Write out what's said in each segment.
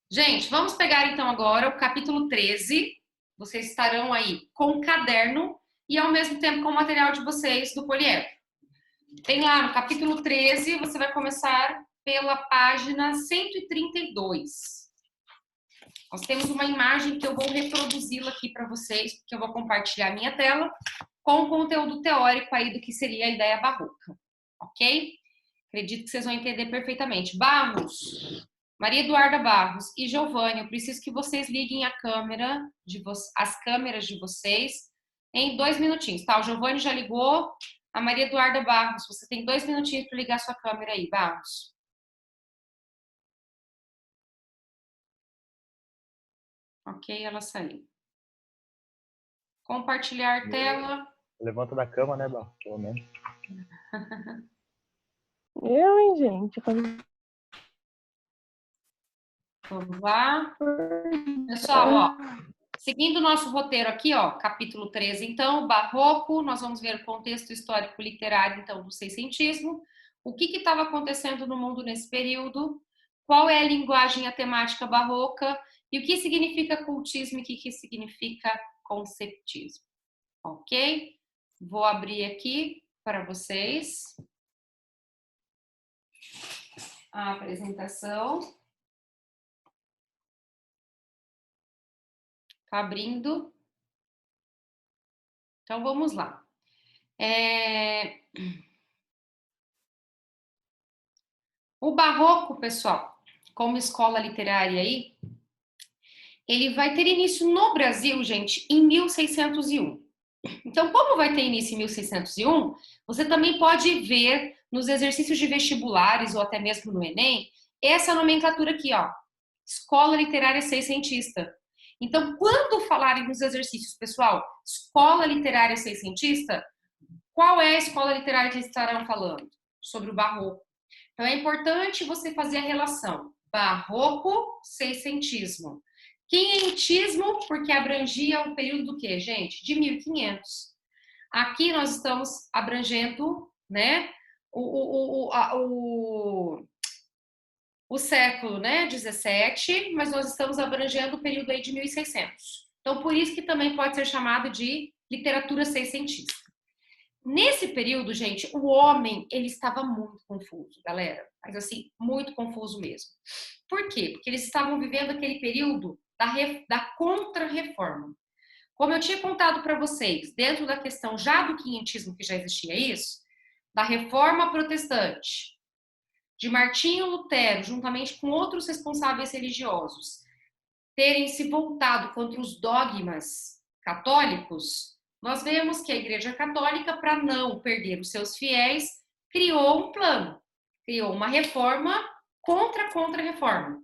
Gente, vamos pegar então agora o capítulo 13. Vocês estarão aí com o caderno e ao mesmo tempo com o material de vocês do poliedro. Tem lá no capítulo 13, você vai começar pela página 132. Nós temos uma imagem que eu vou reproduzi-la aqui para vocês, porque eu vou compartilhar a minha tela com o conteúdo teórico aí do que seria a ideia barroca, ok? Acredito que vocês vão entender perfeitamente. Barros, Maria Eduarda Barros e Giovanni, eu preciso que vocês liguem a câmera as câmeras de vocês em 2 minutinhos, tá? O Giovanni já ligou. A Maria Eduarda Barros, você tem 2 minutinhos para ligar sua câmera aí, Barros. Ok, ela saiu. Compartilhar tela. Levanta da cama, né, Bal? Pelo menos. Hein, gente? Vamos lá. Pessoal, ó, seguindo o nosso roteiro aqui, ó, capítulo 13, então, barroco, nós vamos ver o contexto histórico literário, então, do seiscentismo, o que estava acontecendo no mundo nesse período, qual é a linguagem e a temática barroca, e o que significa cultismo e o que significa conceptismo, ok? Vou abrir aqui para vocês a apresentação. Tá abrindo. Então, vamos lá. O barroco, pessoal, como escola literária aí, ele vai ter início no Brasil, gente, em 1601. Então, como vai ter início em 1601, você também pode ver nos exercícios de vestibulares ou até mesmo no Enem, essa nomenclatura aqui, ó, Escola Literária Seiscentista. Então, quando falarem nos exercícios, pessoal, Escola Literária Seiscentista, qual é a escola literária que eles estarão falando? Sobre o barroco. Então, é importante você fazer a relação barroco, seiscentismo. Quinhentismo, porque abrangia o período do quê, gente? De 1500. Aqui nós estamos abrangendo, né, o século, né, 17, mas nós estamos abrangendo o período aí de 1600. Então, por isso que também pode ser chamado de literatura seiscentista. Nesse período, gente, o homem, ele estava muito confuso, galera. Mas assim, muito confuso mesmo. Por quê? Porque eles estavam vivendo aquele período da contra-reforma. Como eu tinha contado para vocês, dentro da questão já do quinhentismo, que já existia isso, da reforma protestante, de Martinho Lutero, juntamente com outros responsáveis religiosos, terem se voltado contra os dogmas católicos, nós vemos que a Igreja Católica, para não perder os seus fiéis, criou um plano, criou uma reforma contra a contra-reforma,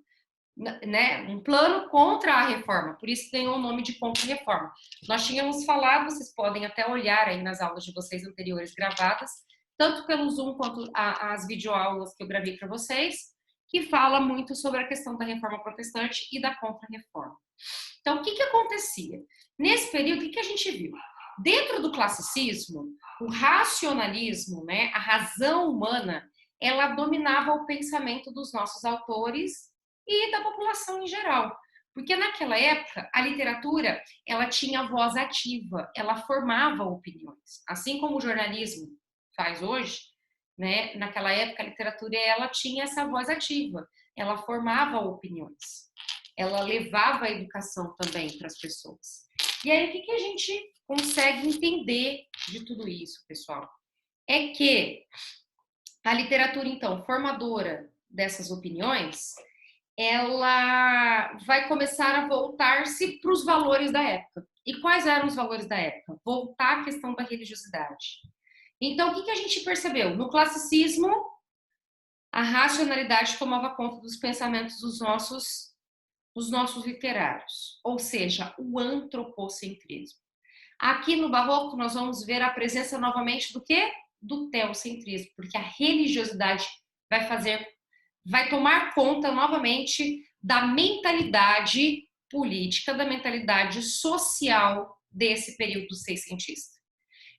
né? Um plano contra a reforma, por isso ganhou o nome de contra-reforma. Nós tínhamos falado, vocês podem até olhar aí nas aulas de vocês anteriores gravadas, tanto pelo Zoom quanto as videoaulas que eu gravei para vocês, que fala muito sobre a questão da reforma protestante e da contra-reforma. Então, o que acontecia? Nesse período, o que a gente viu? Dentro do classicismo, o racionalismo, né, a razão humana, ela dominava o pensamento dos nossos autores e da população em geral. Porque naquela época, a literatura, ela tinha voz ativa, ela formava opiniões. Assim como o jornalismo faz hoje, né, naquela época, a literatura, ela tinha essa voz ativa, ela formava opiniões. Ela levava a educação também para as pessoas. E aí, o que a gente consegue entender de tudo isso, pessoal? É que a literatura, então, formadora dessas opiniões, ela vai começar a voltar-se para os valores da época. E quais eram os valores da época? Voltar à questão da religiosidade. Então, o que a gente percebeu? No classicismo, a racionalidade tomava conta dos pensamentos dos nossos literários, ou seja, o antropocentrismo. Aqui no barroco nós vamos ver a presença novamente do quê? Do teocentrismo, porque a religiosidade vai tomar conta novamente da mentalidade política, da mentalidade social desse período seiscentista.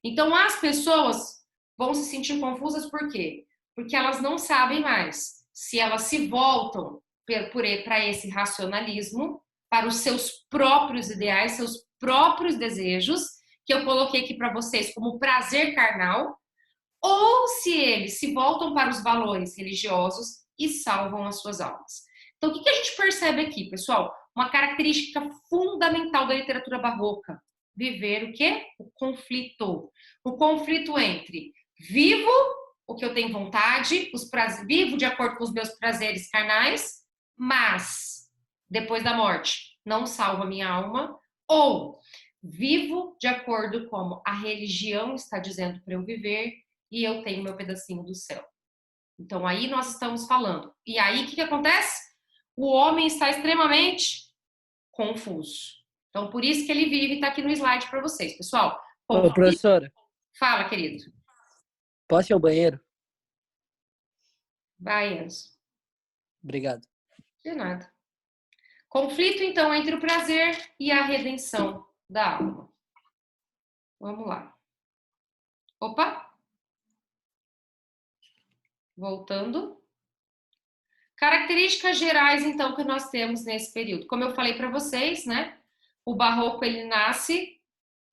Então as pessoas vão se sentir confusas por quê? Porque elas não sabem mais se elas se voltam para esse racionalismo, para os seus próprios ideais, seus próprios desejos, que eu coloquei aqui para vocês como prazer carnal, ou se eles se voltam para os valores religiosos e salvam as suas almas. Então, o que a gente percebe aqui, pessoal? Uma característica fundamental da literatura barroca: viver o quê? O conflito. O conflito entre vivo o que eu tenho vontade, vivo de acordo com os meus prazeres carnais, mas depois da morte não salvo a minha alma, ou vivo de acordo como a religião está dizendo para eu viver e eu tenho meu pedacinho do céu. Então aí nós estamos falando. E aí o que acontece? O homem está extremamente confuso. Então por isso que ele vive e está aqui no slide para vocês, pessoal. Ô, professora. Fala, querido. Posso ir ao banheiro? Vai, Enzo. Obrigado. De nada. Conflito, então, entre o prazer e a redenção da alma. Vamos lá. Opa! Voltando. Características gerais, então, que nós temos nesse período. Como eu falei para vocês, né? O barroco, ele nasce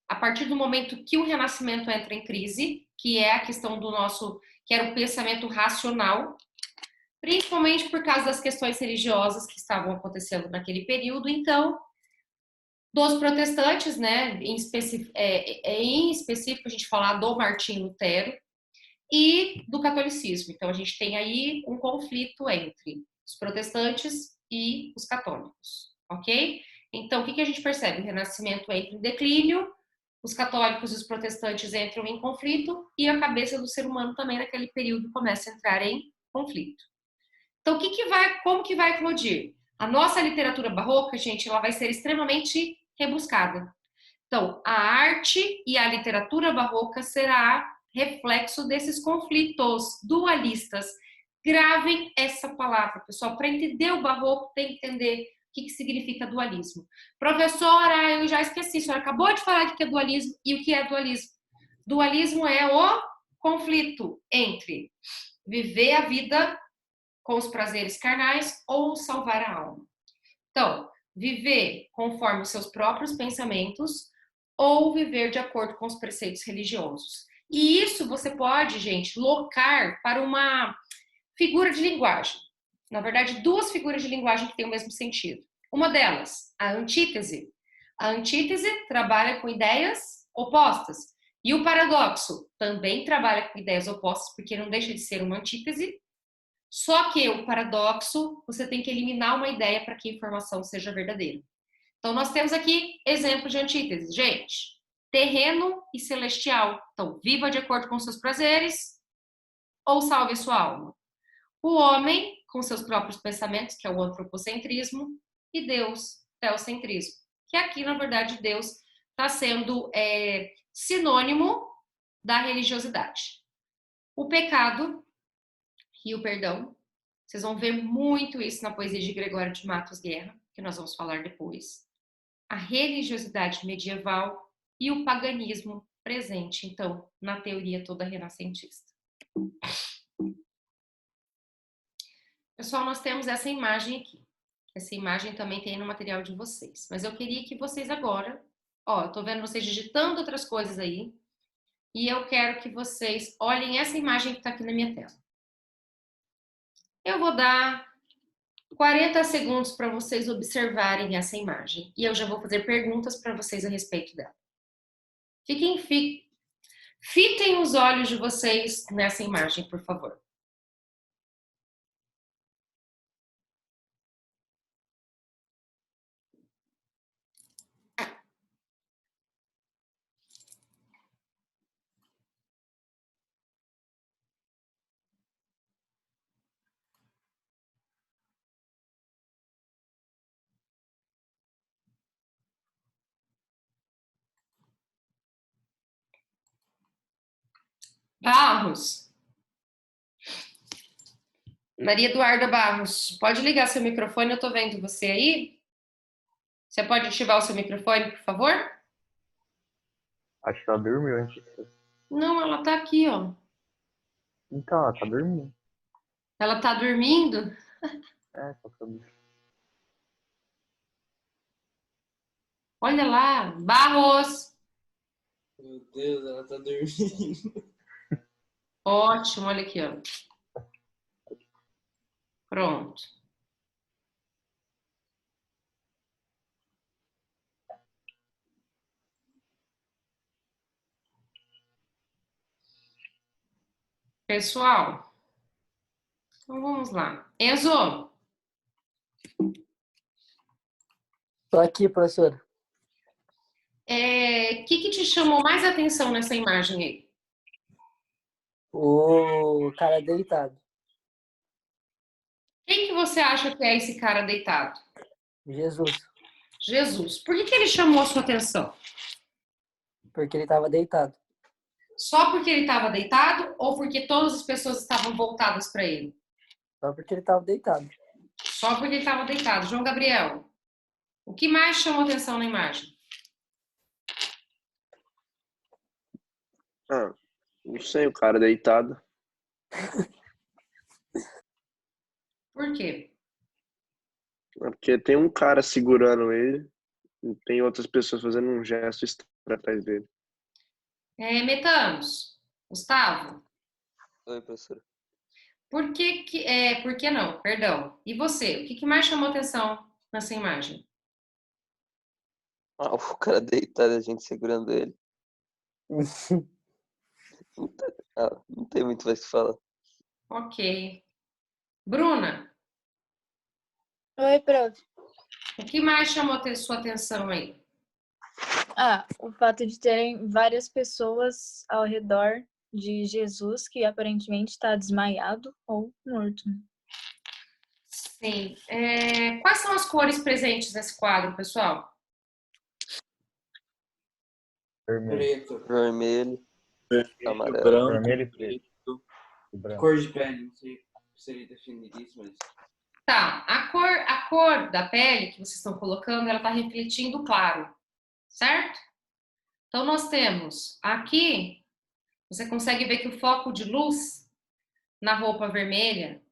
a partir do momento que o Renascimento entra em crise, que é a questão do nosso, que era o pensamento racional, principalmente por causa das questões religiosas que estavam acontecendo naquele período. Então, dos protestantes, né, em específico a gente falar do Martim Lutero, e do catolicismo. Então, a gente tem aí um conflito entre os protestantes e os católicos, ok? Então, o que a gente percebe? O Renascimento entra em declínio, os católicos e os protestantes entram em conflito, e a cabeça do ser humano também naquele período começa a entrar em conflito. Então, como que vai eclodir? A nossa literatura barroca, gente, ela vai ser extremamente rebuscada. Então, a arte e a literatura barroca será reflexo desses conflitos dualistas. Gravem essa palavra, pessoal. Para entender o barroco, tem que entender o que significa dualismo. Professora, eu já esqueci, a senhora acabou de falar de que é dualismo. E o que é dualismo? Dualismo é o conflito entre viver a vida com os prazeres carnais ou salvar a alma. Então, viver conforme os seus próprios pensamentos ou viver de acordo com os preceitos religiosos. E isso você pode, gente, locar para uma figura de linguagem. Na verdade, duas figuras de linguagem que têm o mesmo sentido. Uma delas, a antítese. A antítese trabalha com ideias opostas. E o paradoxo também trabalha com ideias opostas, porque não deixa de ser uma antítese. Só que o paradoxo, você tem que eliminar uma ideia para que a informação seja verdadeira. Então, nós temos aqui exemplos de antítese. Gente, terreno e celestial. Então, viva de acordo com seus prazeres ou salve a sua alma. O homem, com seus próprios pensamentos, que é o antropocentrismo, e Deus, teocentrismo. Que aqui, na verdade, Deus está sendo sinônimo da religiosidade. O pecado e o perdão. Vocês vão ver muito isso na poesia de Gregório de Matos Guerra, que nós vamos falar depois. A religiosidade medieval e o paganismo presente, então, na teoria toda renascentista. Pessoal, nós temos essa imagem aqui. Essa imagem também tem no material de vocês. Mas eu queria que vocês agora... Ó, eu tô vendo vocês digitando outras coisas aí. E eu quero que vocês olhem essa imagem que está aqui na minha tela. Eu vou dar 40 segundos para vocês observarem essa imagem. E eu já vou fazer perguntas para vocês a respeito dela. Fitem os olhos de vocês nessa imagem, por favor. Barros. Maria Eduarda Barros, pode ligar seu microfone, eu tô vendo você aí. Você pode ativar o seu microfone, por favor? Acho que ela dormiu antes. Não, ela tá aqui, ó. Então, ela tá dormindo. Ela tá dormindo? É, com a camisa. Olha lá, Barros. Meu Deus, ela tá dormindo. Ótimo, olha aqui, ó. Pronto. Pessoal, então vamos lá. Enzo, Tô aqui, professora. o que te chamou mais atenção nessa imagem aí? O cara deitado. Quem que você acha que é esse cara deitado? Jesus. Jesus. Por que ele chamou a sua atenção? Porque ele tava deitado. Só porque ele estava deitado ou porque todas as pessoas estavam voltadas para ele? Só porque ele tava deitado. Só porque ele estava deitado. João Gabriel, o que mais chamou atenção na imagem? Ah, não sei, o cara deitado. Por quê? É porque tem um cara segurando ele e tem outras pessoas fazendo um gesto estranho atrás dele. Metanos, Gustavo, Oi, professora. por que não? Perdão. E você, o que mais chamou atenção nessa imagem? Ah, o cara deitado, a gente segurando ele. Não tem muito mais o que falar. Ok. Bruna, Oi, prof. o que mais chamou sua atenção aí? O fato de terem várias pessoas ao redor de Jesus que aparentemente está desmaiado ou morto. Sim. Quais são as cores presentes nesse quadro, pessoal? Vermelho. Preto, vermelho, amarelo. branco, Vermelho e preto, E branco. cor de pele, não sei se seria definir isso, mas... Tá, a cor da pele que vocês estão colocando, ela está refletindo o claro, certo? Então, nós temos aqui, você consegue ver que o foco de luz na roupa vermelha,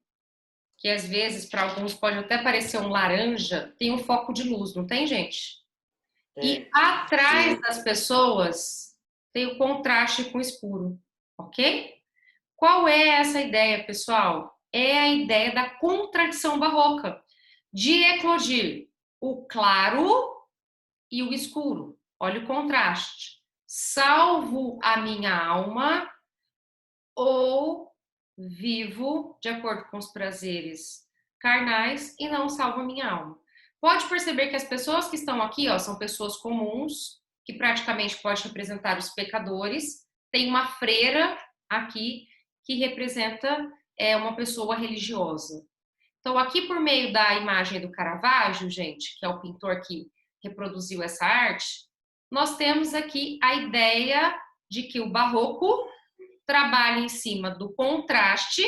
que às vezes para alguns pode até parecer um laranja, tem um foco de luz, não tem, gente? E atrás das pessoas tem o contraste com o escuro, ok? Qual é essa ideia, pessoal? É a ideia da contradição barroca, de eclodir o claro e o escuro. Olha o contraste. Salvo a minha alma ou vivo de acordo com os prazeres carnais e não salvo a minha alma. Pode perceber que as pessoas que estão aqui, ó, são pessoas comuns, que praticamente pode representar os pecadores. Tem uma freira aqui que representa uma pessoa religiosa. Então, aqui por meio da imagem do Caravaggio, gente, que é o pintor que reproduziu essa arte, nós temos aqui a ideia de que o barroco trabalha em cima do contraste,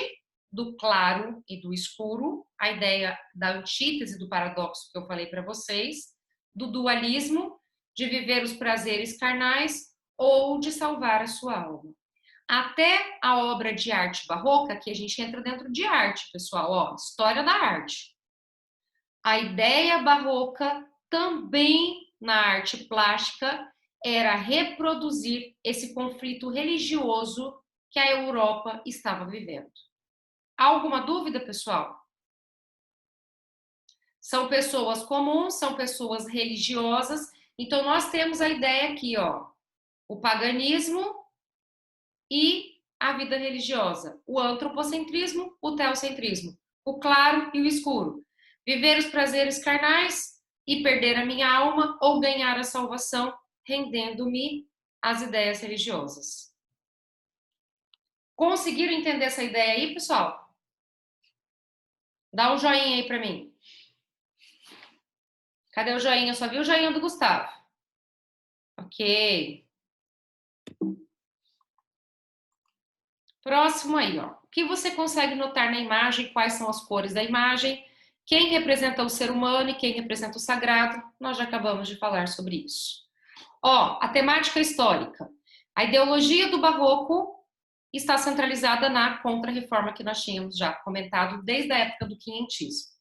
do claro e do escuro, a ideia da antítese, do paradoxo que eu falei para vocês, do dualismo, de viver os prazeres carnais ou de salvar a sua alma. Até a obra de arte barroca, que a gente entra dentro de arte, pessoal, ó, história da arte. A ideia barroca também na arte plástica era reproduzir esse conflito religioso que a Europa estava vivendo. Há alguma dúvida, pessoal? São pessoas comuns, são pessoas religiosas. Então, nós temos a ideia aqui, ó, o paganismo e a vida religiosa, o antropocentrismo, o teocentrismo, o claro e o escuro. Viver os prazeres carnais e perder a minha alma ou ganhar a salvação rendendo-me às ideias religiosas. Conseguiram entender essa ideia aí, pessoal? Dá um joinha aí para mim. Cadê o joinha? Eu só vi o joinha do Gustavo. Ok. Próximo aí, ó. O que você consegue notar na imagem? Quais são as cores da imagem? Quem representa o ser humano e quem representa o sagrado? Nós já acabamos de falar sobre isso. Ó, a temática histórica. A ideologia do barroco está centralizada na contra-reforma que nós tínhamos já comentado desde a época do quinhentismo.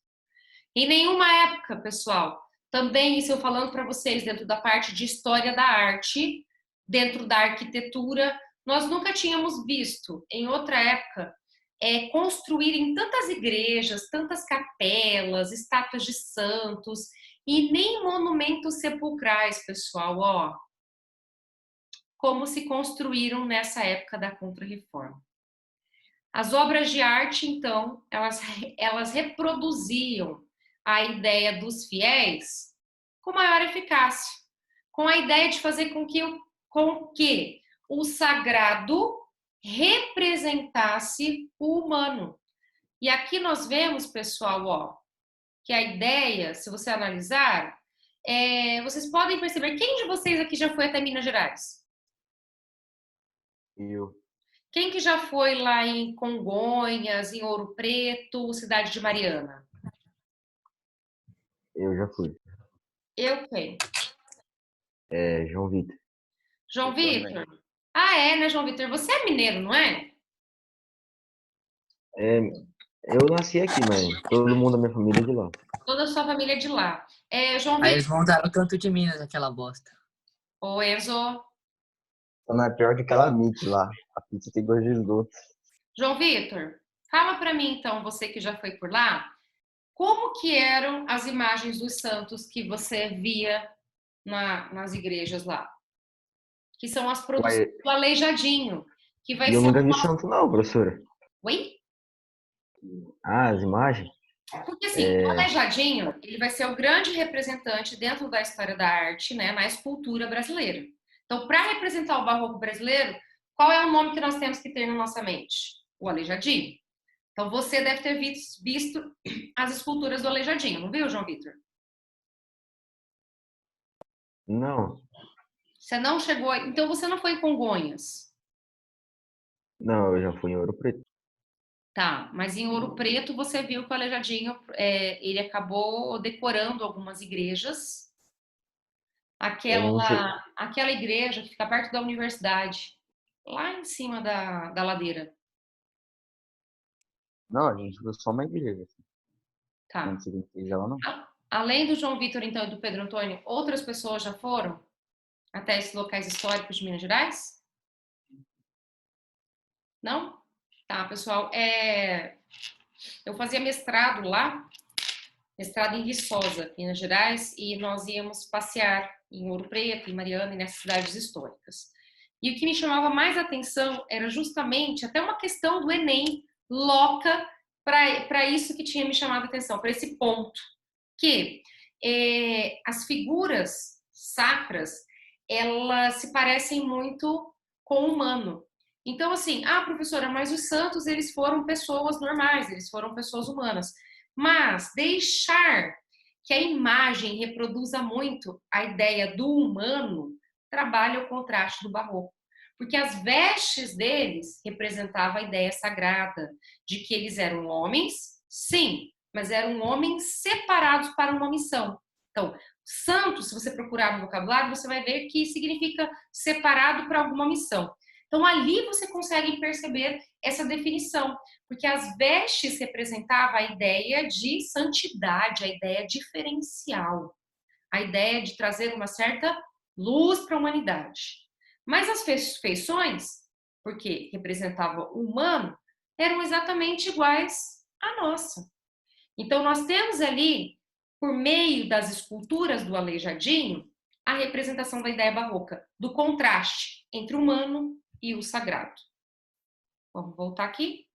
Em nenhuma época, pessoal, também isso eu falando para vocês dentro da parte de história da arte, dentro da arquitetura, nós nunca tínhamos visto em outra época construírem tantas igrejas, tantas capelas, estátuas de santos e nem monumentos sepulcrais, pessoal, ó, como se construíram nessa época da Contra-Reforma. As obras de arte, então, elas reproduziam a ideia dos fiéis com maior eficácia, com a ideia de fazer com que o sagrado representasse o humano. E aqui nós vemos, pessoal, ó, que a ideia, se você analisar, vocês podem perceber, quem de vocês aqui já foi até Minas Gerais? Eu. Quem que já foi lá em Congonhas, em Ouro Preto, Cidade de Mariana? Eu já fui. Eu quem? João Vitor. João Eu Vitor? Ah, né, João Vitor? Você é mineiro, não é? Eu nasci aqui, mas todo mundo da minha família é de lá. Toda a sua família é de lá. João Aí Vitor. eles montaram o Canto de Minas, aquela bosta. Ô, Enzo. Não é pior que aquela Meat lá. A pizza tem gosto de esgoto. João Vitor, fala para mim, então, você que já foi por lá, como que eram as imagens dos santos que você via nas igrejas lá? Que são as produções do Aleijadinho. Que vai Eu ser nunca vi santo não, professora. Oi? As imagens? Porque assim, o Aleijadinho, ele vai ser o grande representante dentro da história da arte, né, na escultura brasileira. Então, para representar o barroco brasileiro, qual é o nome que nós temos que ter na nossa mente? O Aleijadinho. Então, você deve ter visto as esculturas do Aleijadinho, não viu, João Vitor? Não. Você não chegou... Então, você não foi em Congonhas? Não, eu já fui em Ouro Preto. Tá, mas em Ouro Preto você viu que o Aleijadinho, ele acabou decorando algumas igrejas. Aquela igreja que fica perto da universidade, lá em cima da ladeira. Não, a gente viu só uma igreja. Tá. Não sei igreja lá, não. Além do João Vitor, então, e do Pedro Antônio, outras pessoas já foram até esses locais históricos de Minas Gerais? Não? Tá, pessoal. Eu fazia mestrado lá, mestrado em Viçosa, Minas Gerais, e nós íamos passear em Ouro Preto, em Mariana e nessas cidades históricas. E o que me chamava mais atenção era justamente até uma questão do Enem louca para isso que tinha me chamado a atenção, para esse ponto, que as figuras sacras, elas se parecem muito com o humano. Então, assim, professora, mas os santos, eles foram pessoas normais, eles foram pessoas humanas. Mas deixar que a imagem reproduza muito a ideia do humano trabalha o contraste do barroco. Porque as vestes deles representavam a ideia sagrada de que eles eram homens, sim, mas eram homens separados para uma missão. Então, santo, se você procurar no vocabulário, você vai ver que significa separado para alguma missão. Então, ali você consegue perceber essa definição, porque as vestes representavam a ideia de santidade, a ideia diferencial, a ideia de trazer uma certa luz para a humanidade. Mas as feições, porque representavam o humano, eram exatamente iguais à nossa. Então, nós temos ali, por meio das esculturas do Aleijadinho, a representação da ideia barroca, do contraste entre o humano e o sagrado. Vamos voltar aqui.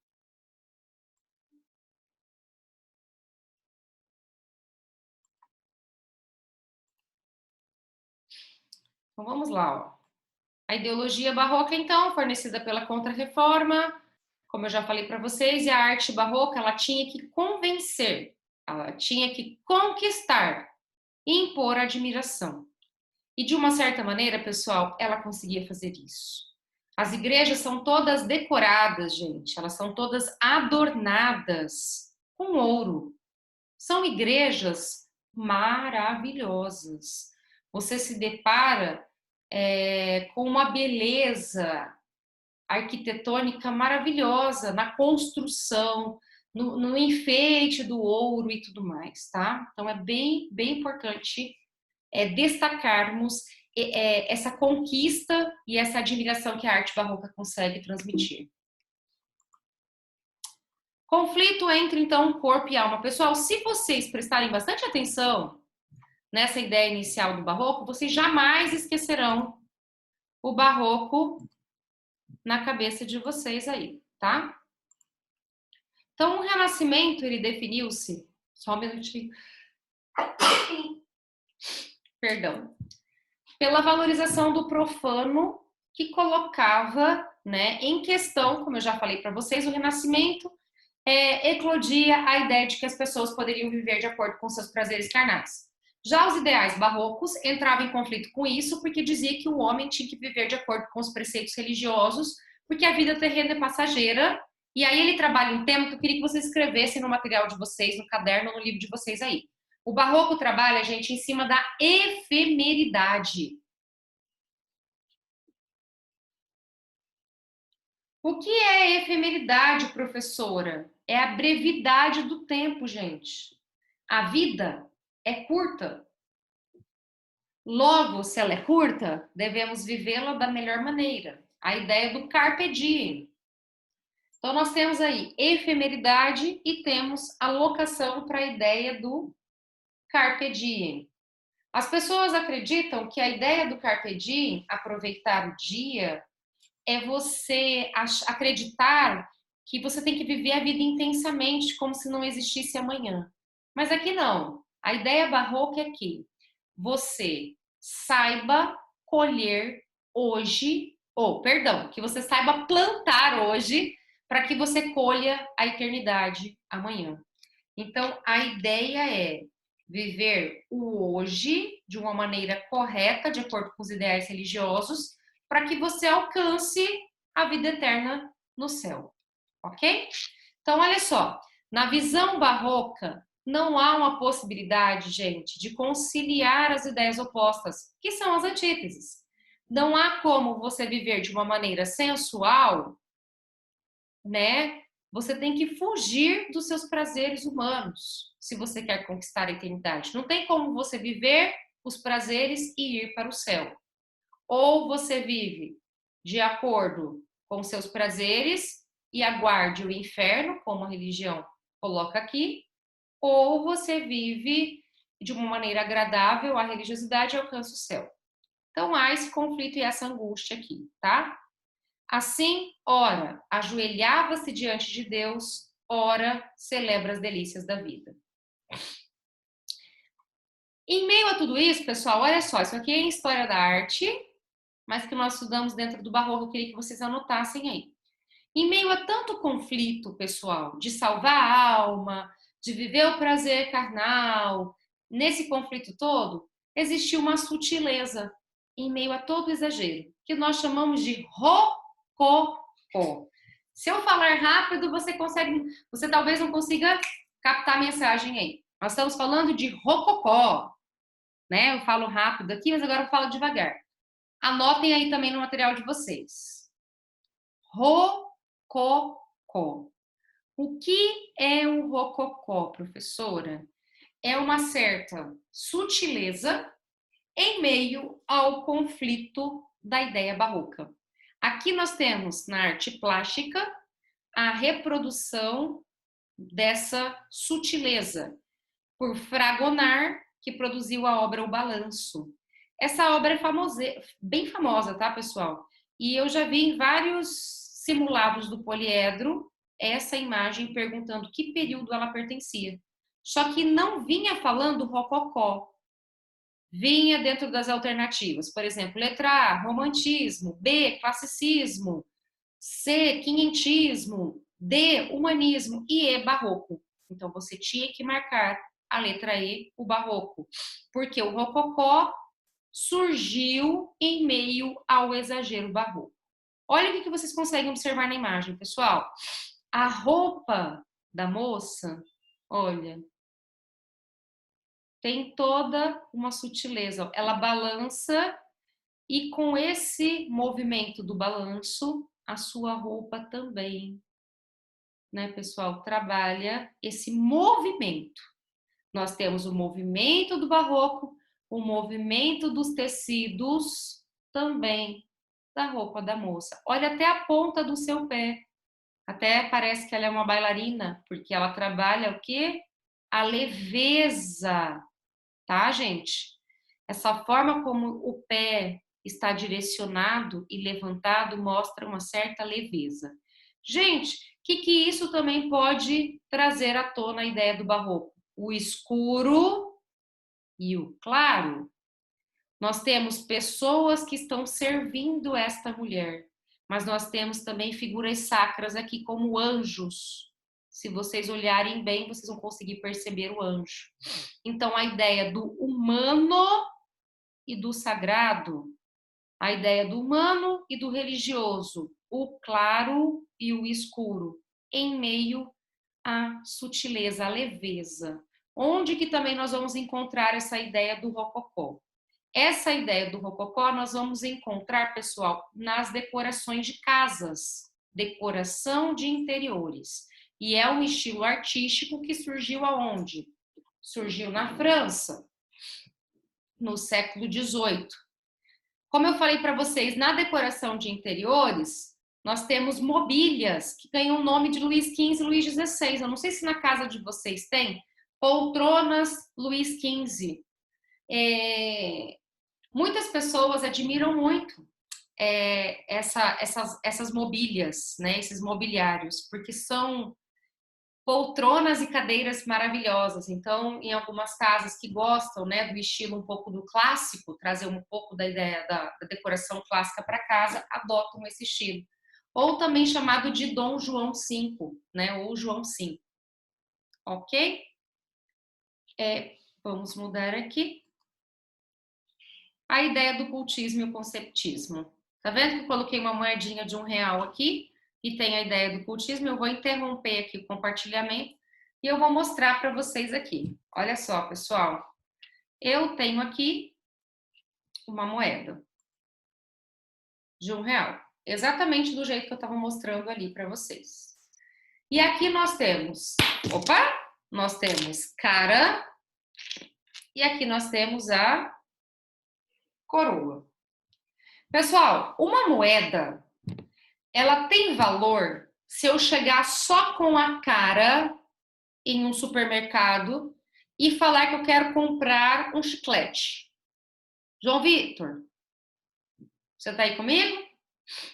Então, vamos lá, ó. A ideologia barroca, então, fornecida pela Contra-Reforma, como eu já falei para vocês, e a arte barroca, ela tinha que convencer, ela tinha que conquistar, impor admiração. E de uma certa maneira, pessoal, ela conseguia fazer isso. As igrejas são todas decoradas, gente, elas são todas adornadas com ouro. São igrejas maravilhosas. Você se depara com uma beleza arquitetônica maravilhosa na construção, no enfeite do ouro e tudo mais, tá? Então é bem importante destacarmos essa conquista e essa admiração que a arte barroca consegue transmitir. Conflito entre, então, corpo e alma. Pessoal, se vocês prestarem bastante atenção nessa ideia inicial do barroco, vocês jamais esquecerão o barroco na cabeça de vocês aí, tá? Então, o Renascimento, ele definiu-se... Só um minutinho. Perdão. Pela valorização do profano, que colocava, né, em questão, como eu já falei para vocês, o Renascimento eclodia a ideia de que as pessoas poderiam viver de acordo com seus prazeres carnais. Já os ideais barrocos entravam em conflito com isso, porque dizia que o homem tinha que viver de acordo com os preceitos religiosos, porque a vida terrena é passageira. E aí ele trabalha um tema que eu queria que vocês escrevessem no material de vocês, no caderno, no livro de vocês aí. O barroco trabalha, gente, em cima da efemeridade. O que é efemeridade, professora? É a brevidade do tempo, gente. A vida é curta. Logo, se ela é curta, devemos vivê-la da melhor maneira. A ideia do carpe diem. Então, nós temos aí efemeridade e temos a locação para a ideia do carpe diem. As pessoas acreditam que a ideia do carpe diem, aproveitar o dia, é você acreditar que você tem que viver a vida intensamente, como se não existisse amanhã. Mas aqui não. A ideia barroca é que você saiba colher hoje, que você saiba plantar hoje, para que você colha a eternidade amanhã. Então, a ideia é viver o hoje de uma maneira correta, de acordo com os ideais religiosos, para que você alcance a vida eterna no céu, ok? Então, olha só, na visão barroca, não há uma possibilidade, gente, de conciliar as ideias opostas, que são as antíteses. Não há como você viver de uma maneira sensual, né? Você tem que fugir dos seus prazeres humanos, se você quer conquistar a eternidade. Não tem como você viver os prazeres e ir para o céu. Ou você vive de acordo com seus prazeres e aguarde o inferno, como a religião coloca aqui, ou você vive de uma maneira agradável à religiosidade e alcança o céu. Então há esse conflito e essa angústia aqui, tá? Assim, ora, ajoelhava-se diante de Deus, ora, celebra as delícias da vida. Em meio a tudo isso, pessoal, olha só, isso aqui é história da arte, mas que nós estudamos dentro do barroco, eu queria que vocês anotassem aí. Em meio a tanto conflito, pessoal, de salvar a alma, de viver o prazer carnal, nesse conflito todo, existiu uma sutileza em meio a todo exagero, que nós chamamos de rococó. Se eu falar rápido, você talvez não consiga captar a mensagem aí. Nós estamos falando de rococó, né? Eu falo rápido aqui, mas agora eu falo devagar. Anotem aí também no material de vocês. Rococó. O que é o rococó, professora? É uma certa sutileza em meio ao conflito da ideia barroca. Aqui nós temos na arte plástica a reprodução dessa sutileza por Fragonard, que produziu a obra O Balanço. Essa obra é bem famosa, tá, pessoal? E eu já vi em vários simulados do poliedro essa imagem perguntando que período ela pertencia. Só que não vinha falando rococó. Vinha dentro das alternativas. Por exemplo, letra A, romantismo. B, classicismo. C, quinhentismo. D, humanismo. E E, barroco. Então, você tinha que marcar a letra E, o barroco. Porque o rococó surgiu em meio ao exagero barroco. Olha o que vocês conseguem observar na imagem, pessoal. A roupa da moça, olha, tem toda uma sutileza. Ela balança e com esse movimento do balanço, a sua roupa também né, pessoal, trabalha esse movimento. Nós temos o movimento do barroco, o movimento dos tecidos também da roupa da moça. Olha até a ponta do seu pé. Até parece que ela é uma bailarina, porque ela trabalha o quê? A leveza, tá, gente? Essa forma como o pé está direcionado e levantado mostra uma certa leveza. Gente, o que isso também pode trazer à tona a ideia do barroco? O escuro e o claro. Nós temos pessoas que estão servindo esta mulher, mas nós temos também figuras sacras aqui como anjos. Se vocês olharem bem, vocês vão conseguir perceber o anjo. Então, a ideia do humano e do sagrado, a ideia do humano e do religioso, o claro e o escuro, em meio à sutileza, à leveza. Onde que também nós vamos encontrar essa ideia do rococó? Essa ideia do rococó nós vamos encontrar, pessoal, nas decorações de casas, decoração de interiores. E é um estilo artístico que surgiu aonde? Surgiu na França, no século XVIII. Como eu falei para vocês, na decoração de interiores, nós temos mobílias que ganham o nome de Luís XV e Luís XVI. Eu não sei se na casa de vocês tem poltronas Luís XV. Muitas pessoas admiram muito essas mobílias, né, esses mobiliários, porque são poltronas e cadeiras maravilhosas. Então, em algumas casas que gostam, né, do estilo um pouco do clássico, trazer um pouco da ideia da decoração clássica para casa, adotam esse estilo. Ou também chamado de Dom João V, né, ou João V. Ok? Vamos mudar aqui. A ideia do cultismo e o conceptismo. Tá vendo que eu coloquei uma moedinha de R$1 aqui e tem a ideia do cultismo? Eu vou interromper aqui o compartilhamento e eu vou mostrar para vocês aqui. Olha só, pessoal. Eu tenho aqui uma moeda de R$1, exatamente do jeito que eu estava mostrando ali para vocês. E aqui nós temos, nós temos cara e aqui nós temos a coroa. Pessoal, uma moeda, ela tem valor se eu chegar só com a cara em um supermercado e falar que eu quero comprar um chiclete. João Vitor, você tá aí comigo?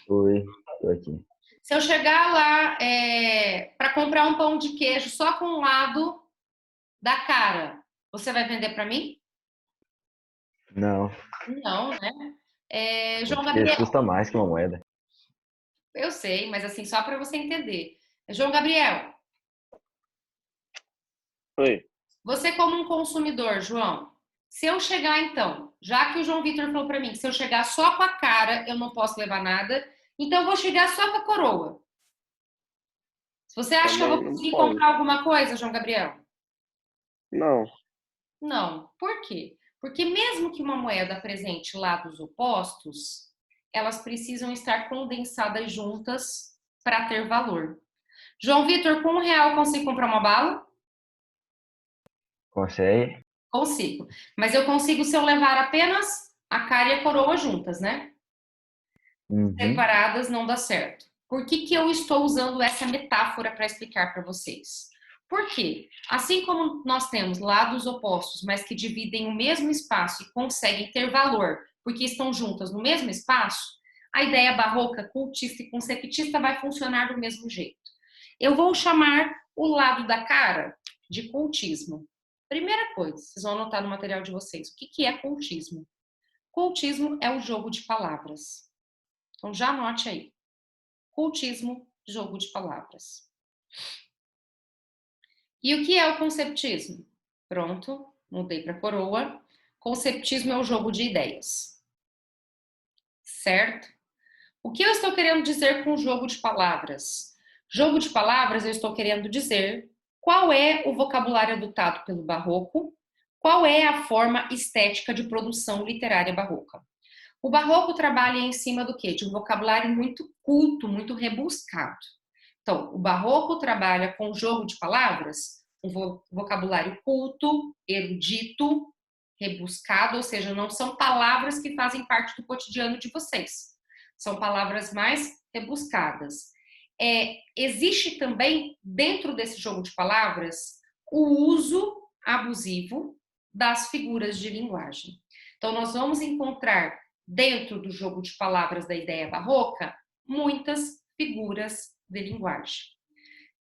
Oi, tô aqui. Se eu chegar lá para comprar um pão de queijo só com um lado da cara, você vai vender para mim? Não, Não, né? João porque Gabriel, custa mais que uma moeda. eu sei, mas assim, só para você entender. João Gabriel, Oi. você como um consumidor, João, se eu chegar então, já que o João Vitor falou para mim que se eu chegar só com a cara, eu não posso levar nada, então eu vou chegar só com a coroa. Se você acha que eu vou conseguir comprar alguma coisa, João Gabriel? Não. Não. Por quê? Porque mesmo que uma moeda apresente lados opostos, elas precisam estar condensadas juntas para ter valor. João Vitor, com R$1 eu consigo comprar uma bala? Consegue? Consigo. Mas eu consigo se eu levar apenas a cara e a coroa juntas, né? Uhum. Separadas não dá certo. Por que eu estou usando essa metáfora para explicar para vocês? Porque, assim como nós temos lados opostos, mas que dividem o mesmo espaço e conseguem ter valor porque estão juntas no mesmo espaço, a ideia barroca, cultista e conceptista vai funcionar do mesmo jeito. Eu vou chamar o lado da cara de cultismo. Primeira coisa, vocês vão anotar no material de vocês, o que é cultismo? Cultismo é o jogo de palavras. Então já anote aí. Cultismo, jogo de palavras. E o que é o conceptismo? Pronto, mudei para coroa. Conceptismo é o jogo de ideias. Certo? O que eu estou querendo dizer com jogo de palavras? Jogo de palavras, eu estou querendo dizer qual é o vocabulário adotado pelo barroco, qual é a forma estética de produção literária barroca. O barroco trabalha em cima do quê? De um vocabulário muito culto, muito rebuscado. Então, o barroco trabalha com jogo de palavras, um vocabulário culto, erudito, rebuscado, ou seja, não são palavras que fazem parte do cotidiano de vocês. São palavras mais rebuscadas. Existe também, dentro desse jogo de palavras, o uso abusivo das figuras de linguagem. Então, nós vamos encontrar, dentro do jogo de palavras da ideia barroca, muitas figuras de linguagem.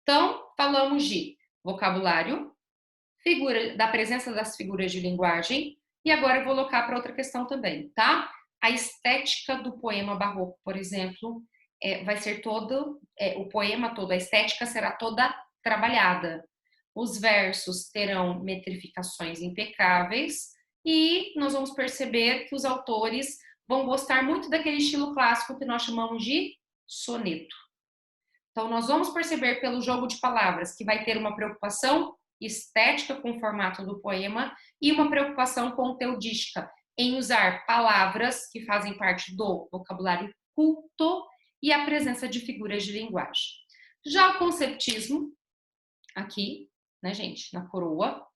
Então, falamos de vocabulário, da presença das figuras de linguagem, e agora eu vou colocar para outra questão também, tá? A estética do poema barroco, por exemplo, vai ser o poema todo, a estética será toda trabalhada. Os versos terão metrificações impecáveis e nós vamos perceber que os autores vão gostar muito daquele estilo clássico que nós chamamos de soneto. Então, nós vamos perceber pelo jogo de palavras que vai ter uma preocupação estética com o formato do poema e uma preocupação conteudística em usar palavras que fazem parte do vocabulário culto e a presença de figuras de linguagem. Já o conceptismo, aqui, né, gente, na coroa,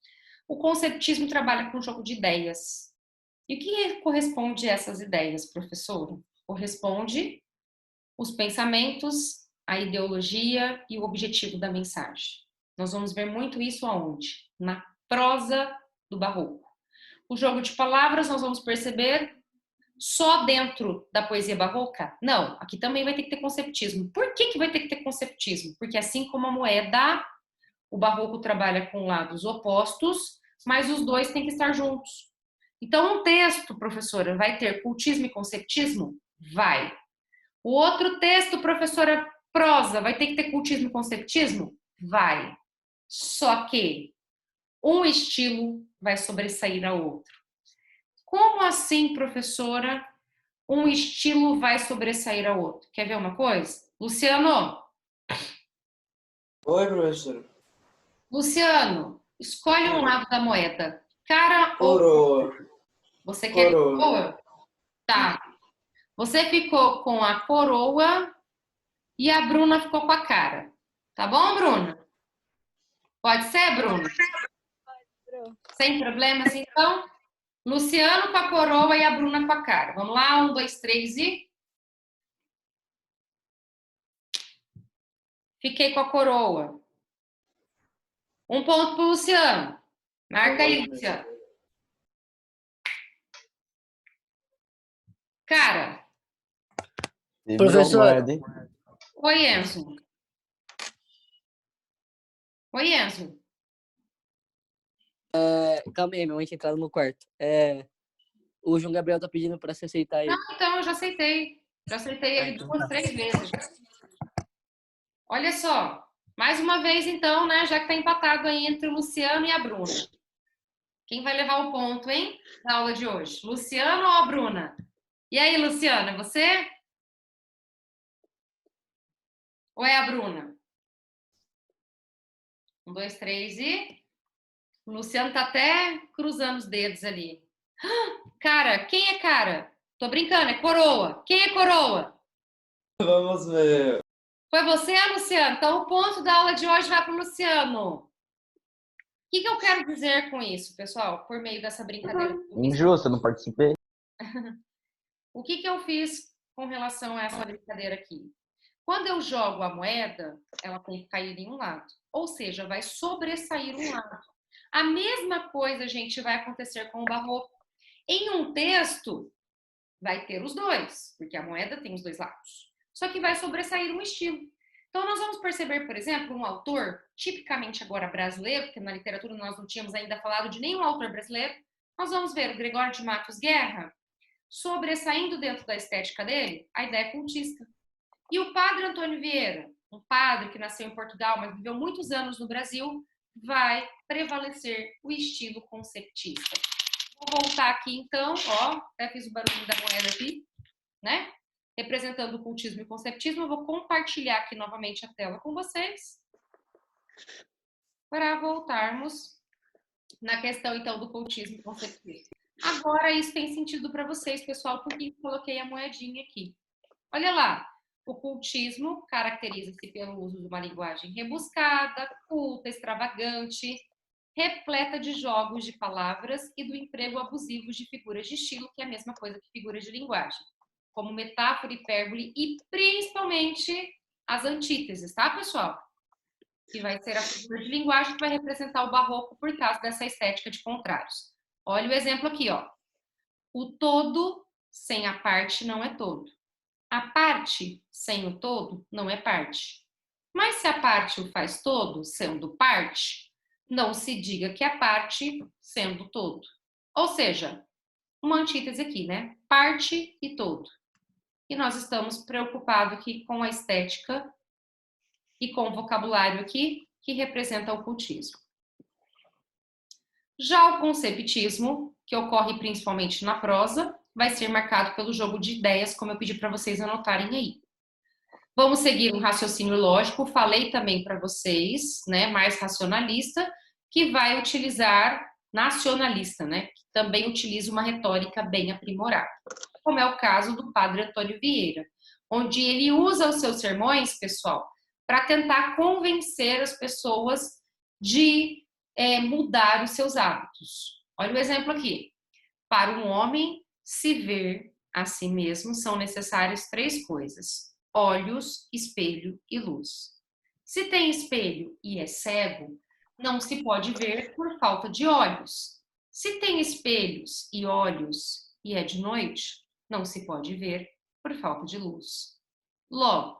o conceptismo trabalha com jogo de ideias. E o que corresponde a essas ideias, professor? Corresponde os pensamentos, a ideologia e o objetivo da mensagem. Nós vamos ver muito isso aonde? Na prosa do barroco. O jogo de palavras nós vamos perceber só dentro da poesia barroca? Não, aqui também vai ter que ter conceptismo. Por que vai ter que ter conceptismo? Porque assim como a moeda, o barroco trabalha com lados opostos, mas os dois têm que estar juntos. Então, um texto, professora, vai ter cultismo e conceptismo? Vai. O outro texto, professora, prosa, vai ter que ter cultismo e conceptismo? Vai. Só que um estilo vai sobressair ao outro. Como assim, professora, um estilo vai sobressair ao outro? Quer ver uma coisa? Luciano! Oi, professor. Luciano, escolhe um lado da moeda. Cara ou Coroa. Você quer Coroa. coroa? Tá. Você ficou com a coroa e a Bruna ficou com a cara. Tá bom, Bruna? Pode ser, Bruna? Sem problemas, então? Luciano com a coroa e a Bruna com a cara. Vamos lá? 1, 2, 3 e... Fiquei com a coroa. 1 ponto pro Luciano. Marca aí, Luciano. Cara. Professor. Oi, Enzo. Oi, Enzo. Calma aí, minha mãe tinha entrado no quarto. O João Gabriel tá pedindo pra você aceitar ele. Não, então, eu já aceitei. Já aceitei ele 2, 3 vezes. Olha só. Mais uma vez, então, né? Já que tá empatado aí entre o Luciano e a Bruna. Quem vai levar o ponto, hein? Na aula de hoje? Luciano ou a Bruna? E aí, Luciano, é você? Ou é a Bruna? 1, 2, 3 e... O Luciano tá até cruzando os dedos ali. Cara, quem é cara? Tô brincando, é coroa. Quem é coroa? Vamos ver. Foi você, Luciano? Então o ponto da aula de hoje vai para o Luciano. O que eu quero dizer com isso, pessoal? Por meio dessa brincadeira. Injusto, eu não participei. O que eu fiz com relação a essa brincadeira aqui? Quando eu jogo a moeda, ela tem que cair em um lado. Ou seja, vai sobressair um lado. A mesma coisa, gente, vai acontecer com o barroco. Em um texto, vai ter os dois, porque a moeda tem os dois lados. Só que vai sobressair um estilo. Então, nós vamos perceber, por exemplo, um autor, tipicamente agora brasileiro, porque na literatura nós não tínhamos ainda falado de nenhum autor brasileiro, nós vamos ver o Gregório de Matos Guerra, sobressaindo dentro da estética dele, a ideia cultista. E o padre Antônio Vieira, um padre que nasceu em Portugal, mas viveu muitos anos no Brasil, vai prevalecer o estilo conceptista. Vou voltar aqui, então, ó, até fiz o barulho da moeda aqui, né? Representando o cultismo e o conceptismo, eu vou compartilhar aqui novamente a tela com vocês para voltarmos na questão, então, do cultismo e conceptismo. Agora, isso tem sentido para vocês, pessoal, porque eu coloquei a moedinha aqui. Olha lá, O cultismo caracteriza-se pelo uso de uma linguagem rebuscada, culta, extravagante, repleta de jogos de palavras e do emprego abusivo de figuras de estilo, que é a mesma coisa que figuras de linguagem, como metáfora, hipérbole e principalmente as antíteses, tá, pessoal? Que vai ser a figura de linguagem que vai representar o barroco por causa dessa estética de contrários. Olha o exemplo aqui, ó. O todo sem a parte não é todo. A parte sem o todo não é parte. Mas se a parte o faz todo, sendo parte, não se diga que a parte sendo todo. Ou seja, uma antítese aqui, né? Parte e todo. E nós estamos preocupados aqui com a estética e com o vocabulário aqui que representa o cultismo. Já o conceptismo, que ocorre principalmente na prosa, vai ser marcado pelo jogo de ideias, como eu pedi para vocês anotarem aí. Vamos seguir um raciocínio lógico, falei também para vocês, né, mais racionalista, que vai utilizar nacionalista, né, que também utiliza uma retórica bem aprimorada, como é o caso do padre Antônio Vieira, onde ele usa os seus sermões, pessoal, para tentar convencer as pessoas de mudar os seus hábitos. Olha o exemplo aqui. Para um homem se ver a si mesmo, são necessárias 3 coisas: olhos, espelho e luz. Se tem espelho e é cego, não se pode ver por falta de olhos. Se tem espelhos e olhos e é de noite, não se pode ver por falta de luz. Logo,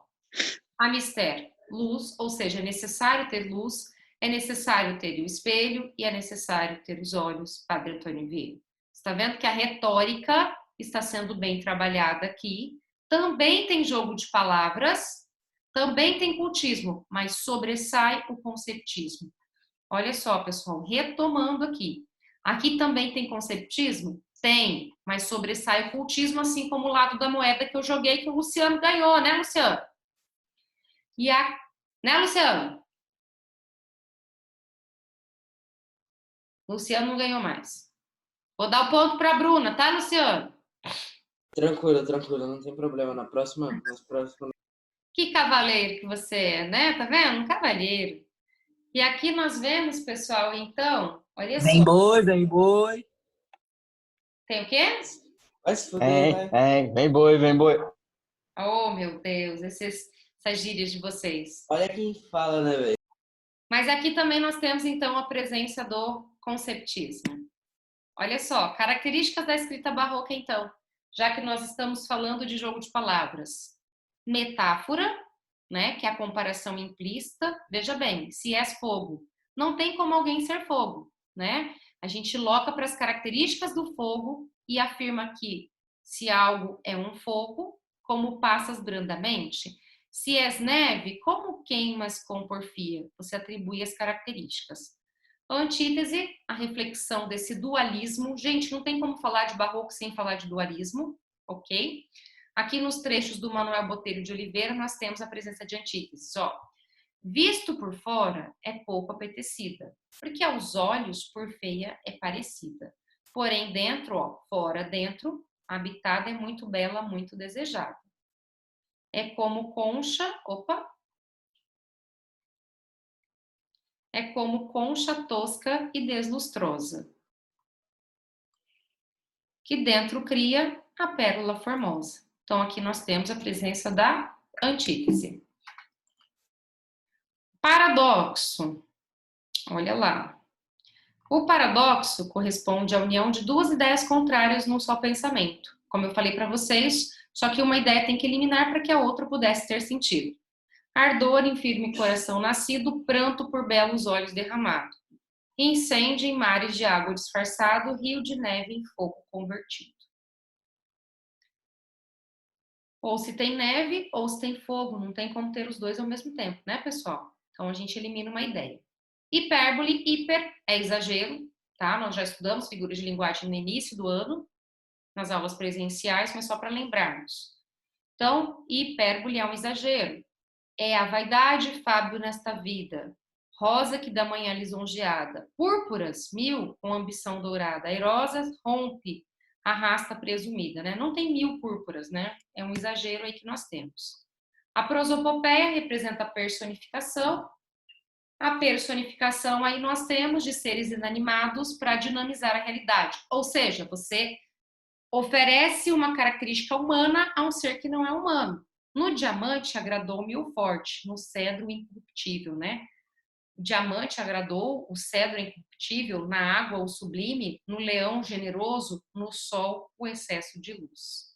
a mister, luz, ou seja, é necessário ter luz, é necessário ter o espelho e é necessário ter os olhos, Padre Antônio Vieira. Está vendo que a retórica está sendo bem trabalhada aqui. Também tem jogo de palavras, também tem cultismo, mas sobressai o conceptismo. Olha só, pessoal, retomando aqui. Aqui também tem conceptismo? Tem, mas sobressai o cultismo, assim como o lado da moeda que eu joguei, que o Luciano ganhou, né, Luciano? Né, Luciano? Luciano não ganhou mais. Vou dar o ponto para a Bruna, tá, Luciano? Tranquilo, tranquilo, não tem problema. Nas próximas. Que cavaleiro que você é, né? Tá vendo? Um cavaleiro. E aqui nós vemos, pessoal, então, olha só. Vem boi, vem boi. Tem o quê? Vai se fuder, vai. Vem boi, vem boi. Oh, meu Deus, essas gírias de vocês. Olha quem fala, né, velho? Mas aqui também nós temos, então, a presença do conceptismo. Olha só, características da escrita barroca, então, já que nós estamos falando de jogo de palavras. Metáfora, né, que é a comparação implícita. Veja bem, se és fogo, não tem como alguém ser fogo, né? A gente loca para as características do fogo e afirma que se algo é um fogo, como passas brandamente. Se és neve, como queimas com porfia? Você atribui as características. A antítese, a reflexão desse dualismo. Gente, não tem como falar de barroco sem falar de dualismo, ok? Aqui nos trechos do Manuel Botelho de Oliveira, nós temos a presença de antíteses. Ó, visto por fora, é pouco apetecida, porque aos olhos, por feia, é parecida. Porém, dentro, ó, fora, dentro, habitada é muito bela, muito desejada. É como concha, é como concha tosca e deslustrosa, que dentro cria a pérola formosa. Então, aqui nós temos a presença da antítese. Paradoxo. Olha lá. O paradoxo corresponde à união de 2 ideias contrárias num só pensamento. Como eu falei para vocês, só que uma ideia tem que eliminar para que a outra pudesse ter sentido. Ardor em firme coração nascido, pranto por belos olhos derramado. Incêndio em mares de água disfarçado, rio de neve em fogo convertido. Ou se tem neve, ou se tem fogo, não tem como ter os dois ao mesmo tempo, né, pessoal? Então, a gente elimina uma ideia. Hipérbole, hiper, é exagero, tá? Nós já estudamos figuras de linguagem no início do ano, nas aulas presenciais, mas só para lembrarmos. Então, hipérbole é um exagero. É a vaidade, Fábio, nesta vida. Rosa que da manhã lisonjeada. Púrpuras, 1000, com ambição dourada. Airosas, rompe, arrasta presumida, né? Não tem 1000 púrpuras, né? É um exagero aí que nós temos. A prosopopeia representa a personificação. A personificação aí nós temos de seres inanimados para dinamizar a realidade. Ou seja, você oferece uma característica humana a um ser que não é humano. No diamante agradou-me o forte, no cedro incorruptível, né? O diamante agradou o cedro incorruptível, na água o sublime, no leão generoso, no sol o excesso de luz.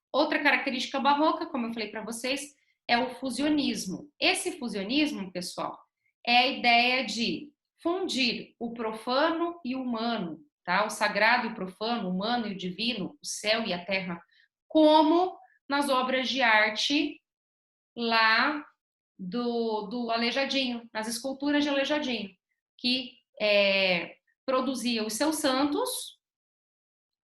Outra característica barroca, como eu falei para vocês, é o fusionismo. Esse fusionismo, pessoal, é a ideia de fundir o profano e o humano, tá? O sagrado e o profano, o humano e o divino, o céu e a terra, como nas obras de arte lá do Aleijadinho, nas esculturas de Aleijadinho, que produzia os seus santos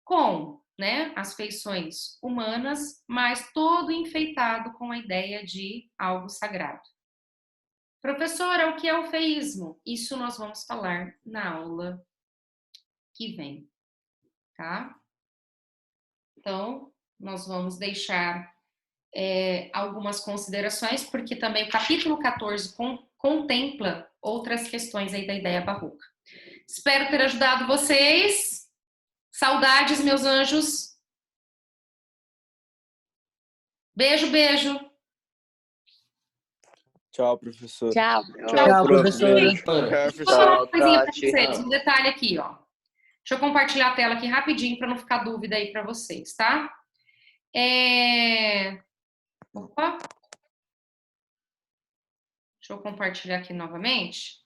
com, né, as feições humanas, mas todo enfeitado com a ideia de algo sagrado. Professora, o que é o feísmo? Isso nós vamos falar na aula que vem, tá? Então, nós vamos deixar algumas considerações, porque também o capítulo 14 contempla outras questões aí da ideia barroca. Espero ter ajudado vocês. Saudades, meus anjos. Beijo, beijo. Tchau, professor. Tchau. Tchau, professora. Deixa eu falar uma coisinha para Tati. vocês, um detalhe aqui, ó. Deixa eu compartilhar a tela aqui rapidinho para não ficar dúvida aí para vocês, tá? Opa. Deixa eu compartilhar aqui novamente.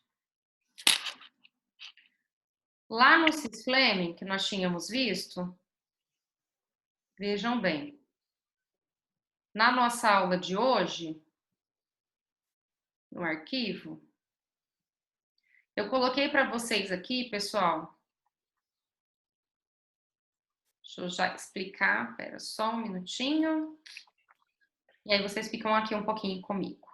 Lá no Cisflemming, que nós tínhamos visto, vejam bem, na nossa aula de hoje, no arquivo, eu coloquei para vocês aqui, pessoal, deixa eu já explicar, espera só um minutinho, e aí vocês ficam aqui um pouquinho comigo.